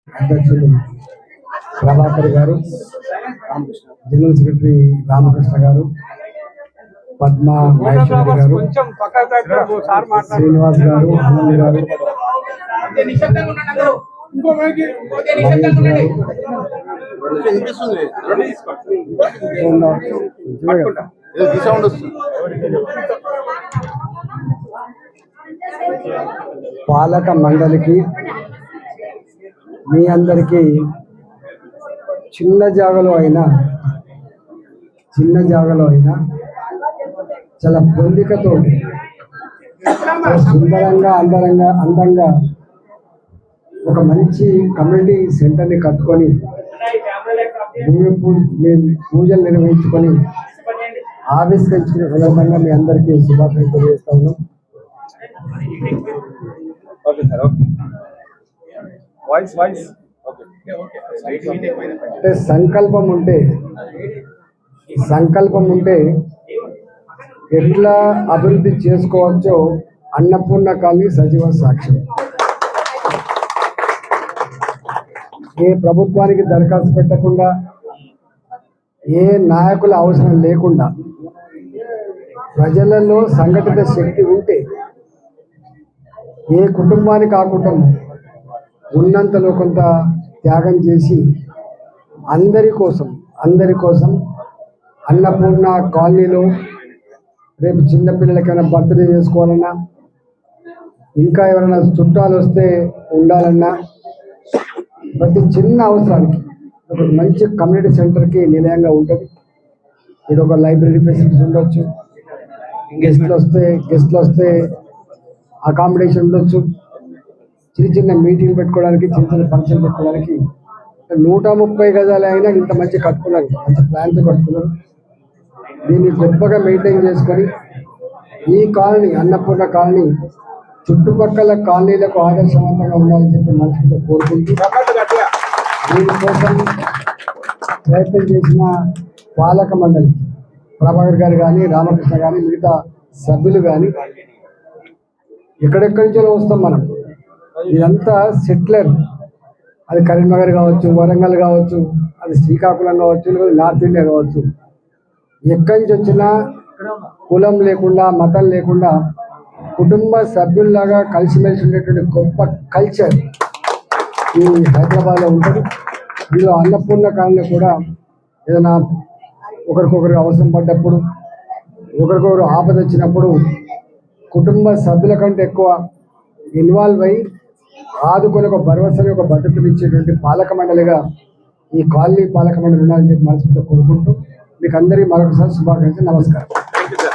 అధ్యక్షులు ప్రభాకర్ గారు, general secretary Ramakrishna గారు, పద్మా మహేశ్వరి గారు, శ్రీనివాస్ గారు, ఆనంద్ గారు, పాలక మండలికి మీ అందరికీ చిన్న జాగలో అయినా చాలా పొందికతోటి సుందరంగా అందంగా ఒక మంచి కమ్యూనిటీ సెంటర్ని కట్టుకొని పూజలు నిర్వహించుకొని ఆవిష్కరించిన సందర్భంగా మీ అందరికీ శుభాకాంక్షలు తెలియజేస్తా ఉన్నాం. అంటే సంకల్పం ఉంటే ఎట్లా అభివృద్ధి చేసుకోవచ్చో అన్నపూర్ణ కాలనీ సజీవ సాక్ష్యం. ఏ ప్రభుత్వానికి దరఖాస్తు పెట్టకుండా, ఏ నాయకుల అవసరం లేకుండా ప్రజలలో సంఘటిత శక్తి ఉంటే ఏ కుటుంబానికి ఆ కుటుంబం ఉన్నంతలో కొంత త్యాగం చేసి అందరి కోసం అన్నపూర్ణ కాలనీలో రేపు చిన్నపిల్లలకైనా బర్త్డే చేసుకోవాలన్నా, ఇంకా ఎవరైనా చుట్టాలు వస్తే ఉండాలన్నా, ప్రతి చిన్న అవసరానికి ఒక మంచి కమ్యూనిటీ సెంటర్కి నిలయంగా ఉంటుంది. ఇది ఒక లైబ్రరీ ఫెసిలిటీస్ ఉండొచ్చు, గెస్ట్లు వస్తే అకామిడేషన్ ఉండొచ్చు, చిన్న మీటింగ్ పెట్టుకోవడానికి, చిన్న ఫంక్షన్ పెట్టుకోవడానికి 130 గజాలు అయినా ఇంత మంచి కట్టుకున్నారు, మంచి ప్లాన్తో కట్టుకున్నారు. దీన్ని గొప్పగా మెయింటైన్ చేసుకొని ఈ కాలనీ అన్నపూర్ణ కాలనీ చుట్టుపక్కల కాలనీలకు ఆదర్శవంతంగా ఉండాలని చెప్పి మనసుతో కోరుకుంటూ దీనికోసం ప్రయత్నం చేసిన పాలక మండలి ప్రభాకర్ గారు కానీ, రామకృష్ణ కానీ, మిగతా సభ్యులు కానీ, ఎక్కడెక్కడి నుంచో వస్తాం మనం. ఇదంతా సెటిలర్, అది కరీంనగర్ కావచ్చు, వరంగల్ కావచ్చు, అది శ్రీకాకుళం కావచ్చు, నార్త్ ఇండియా కావచ్చు, ఎక్కడి నుంచి వచ్చినా కులం లేకుండా, మతం లేకుండా కుటుంబ సభ్యుల్లాగా కలిసిమెలిసి ఉండేటువంటి గొప్ప కల్చర్ ఈ హైదరాబాద్లో ఉంటుంది. ఇందులో అన్నపూర్ణ కాలనీలో కూడా ఏదైనా ఒకరికొకరు అవసరం పడ్డప్పుడు, ఒకరికొకరు ఆపద వచ్చినప్పుడు కుటుంబ సభ్యుల కంటే ఎక్కువ ఇన్వాల్వ్ అయ్యి ఆదుకొని ఒక భరోసాని, ఒక భద్రతనిచ్చేటువంటి పాలక మండలిగా ఈ కాలనీ పాలక మండలి ఉండాలని చెప్పి మనసుతో కోరుకుంటూ మీకు అందరికీ మరొకసారి శుభాకాంక్షలు. నమస్కారం.